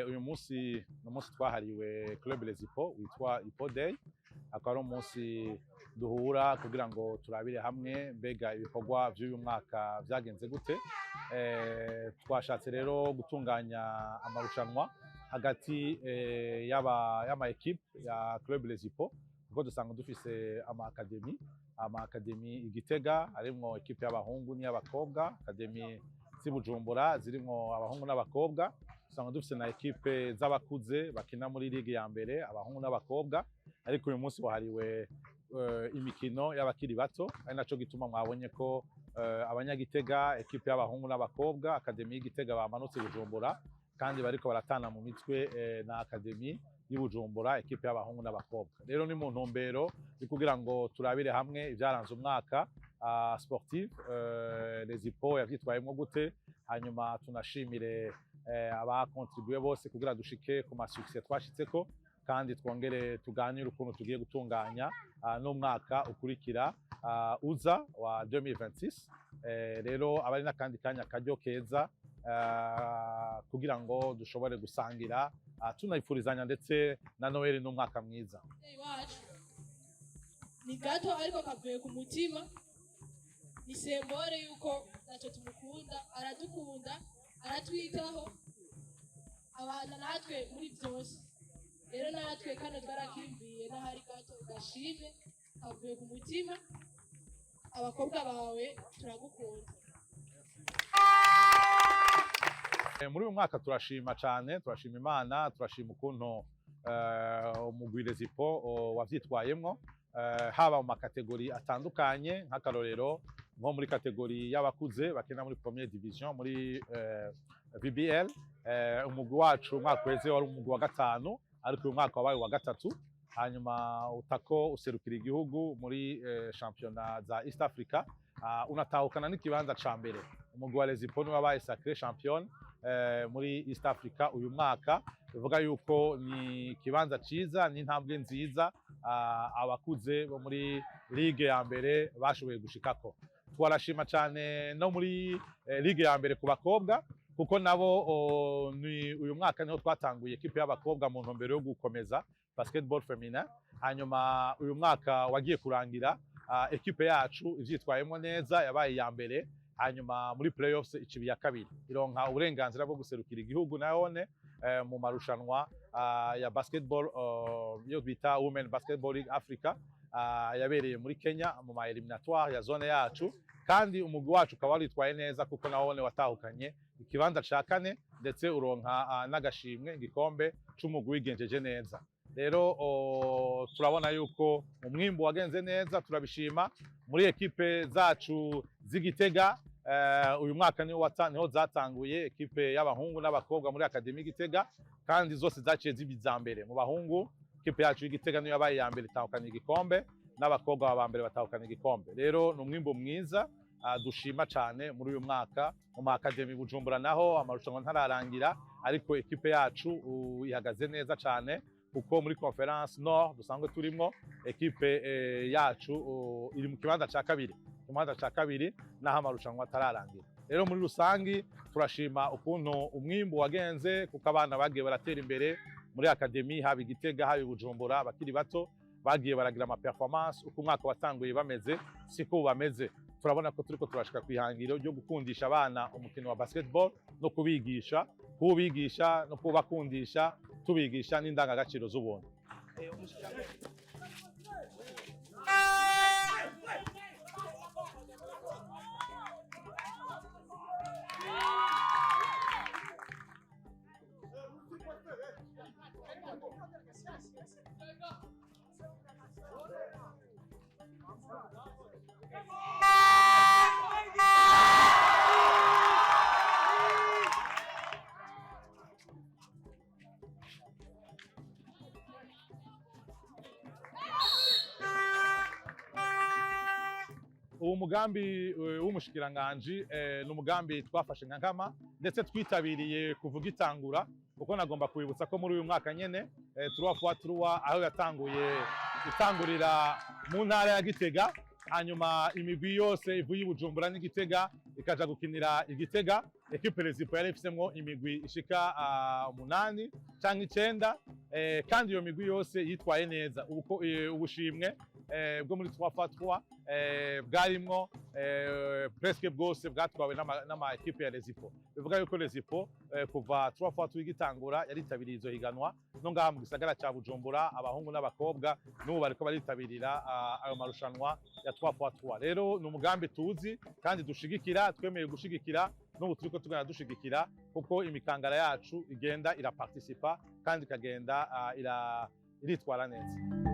uyu munsi n'umunsi twahariwe Club Les Hippos witwa Hippo Day, akaba ari umunsi duhura kugira ngo turabire hamwe mbega ibikorwa by'uyu mwaka byagenze gute. Twashatse rero gutunganya amarushanwa hagati y'ama equipe ya Club Les Hippos, kuko dusanga dufise ama academy Igitega harimwo equipe y'abahungu n'iy'abakobwa, academy z'i Bujumbura zirimwo abahungu n'abakobwa, dusanga dufise na equipe z'abakuze bakina muri ligue ya mbere abahungu n'abakobwa, ariko uyu munsi wahariwe imikino y'abakiri bato, ari naco gituma mwabonye ko abanyagitega equipe y'abahungu n'abakobwa academy y'Igitega bamanutse Bujumbura, kandi bariko baratana mu mitwe na academy y'Ibujumbura equipe y'abahungu n'abakobwa. Rero ni mu ntumbero yo kugira ngo turabire hamwe ivyaranze umwaka sportif Les Hippos yavyitwayemwo gute, hanyuma tunashimire abakontribuye bose kugira dushike ku masuccess twashitseko, kandi twongere tuganire ukuntu tugiye gutunganya n'umwaka ukurikira uza wa 2026. Rero abari n'akandi kanya karyo keza kugira ngo dushobore gusangira tunayifurizanya ndetse na Noel n'umwaka mwiza. Ni gato ariko kavuye ku mutima, ni sembore yuko naco tumukunda, aradukunda, aratwitaho, abana natwe muri byose. Rero natwe kano twarakimbiye n'ahari gato gashime kavuye ku mutima, abakobwa bawe turagukunda. Muri uyu mwaka turashima cyane, turashima Imana, turashima ukuntu umugwi Les Hippos wavyitwayemwo, haba mu makategori atandukanye, nk'akarorero nko muri kategori y'abakuze bakina muri première division muri VBL. Umugwi wacu umwaka weze wari umugwi wa gatanu, ariko uyu mwaka wabaye wa gatatu, hanyuma utako userukira igihugu muri championnat za East Africa, unatahukana n'ikibanza ca mbere. Umugwi wa Les Hippos niwe wabaye sacré champion muri East Africa uyu mwaka, bivuga yuko ni ikibanza ciza, ni intambwe nziza abakuze bo muri ligue ya mbere bashoboye gushikako. Twarashima cyane no muri ligue ya mbere ku bakobwa, kuko nabo ni uyu mwaka niho twatanguye equipe y'abakobwa mu ntumbero yo gukomeza basketball feminin, hanyuma uyu mwaka wagiye kurangira equipe yacu ivyitwayemo neza, yabaye ya mbere, hanyuma muri playoffs icibi ya kabiri ironka uburenganzira bwo guserukira igihugu nayone mu marushanwa ya basketball yo bita Women Basketball League Africa yabereye muri Kenya mu ma eliminatoire ya zone yacu, kandi umugwi wacu ukaba waritwaye neza kuko nawone watahukanye ikibanza ca kane, ndetse uronka n'agashimwe igikombe c'umugwi wigenjeje neza. Rero turabona yuko umwimbu wagenze neza, turabishima. Muri ekipe zacu z'Igitega uyu mwaka niho zatanguye ekipe y'abahungu n'abakobwa muri academy Igitega, kandi zose zaciye zibiza mbere. Mu bahungu ekipe yacu y'Igitega niyo yabaye ya mbere itahukana igikombe, n'abakobwa ba mbere batahukana igikombe. Rero ni umwimbu mwiza dushima cyane muri uyu mwaka. Mu ma academy Bujumbura naho amarushanwa ntararangira, ariko ekipe yacu ihagaze neza cyane, kuko muri Conference Nord dusanzwe turimo ekipe yacu iri mu kibanza ca kabiri naho amarushanwa atararangira. Rero muri rusangi turashima ukuntu umwimbu wagenze, kuko abana bagiye baratera imbere muri academy, haba Igitega haba Bujumbura, abakiri bato bagiye baragira ama performance. Uko umwaka watanguye bameze siko bameze. Turabona ko turiko turashika kwihangiro ryo gukundisha abana umukino wa basketball no kubigisha no kubakundisha, tubigisha n'indangagaciro z'ubuntu. Uwo mugambi w'umushikiranganji ni umugambi twafashe nka nkama, ndetse twitabiriye kuvuga itangura, kuko nagomba kubibutsa ko muri uyu mwaka nyene Turuwa aho yatanguye itangurira mu ntara ya Gitega, hanyuma imigwi yose ivuye i Bujumbura n'Igitega ikaja gukinira Igitega, ekipe Rezipo yari ifisemwo imigwi ishika 8 canke 9, kandi iyo migwi yose yitwaye neza. Ubushimwe bwo muri 3x3 bwarimwo presque bwose bwatwawe n'ama ekipe ya Rezipo. Bivuga yuko Rezipo kuva 3x3 igitangura yaritabiriye izo higanwa, no ngaha mu gisagara ca Bujumbura abahungu n'abakobwa n'ubu bariko baritabirira ayo marushanwa ya 3x3. Rero ni umugambi tuzi kandi dushigikira, twemeye gushigikira, n'ubu turiko tugana dushigikira kuko imikangara yacu igenda iraparticipa kandi ikagenda iritwara neza.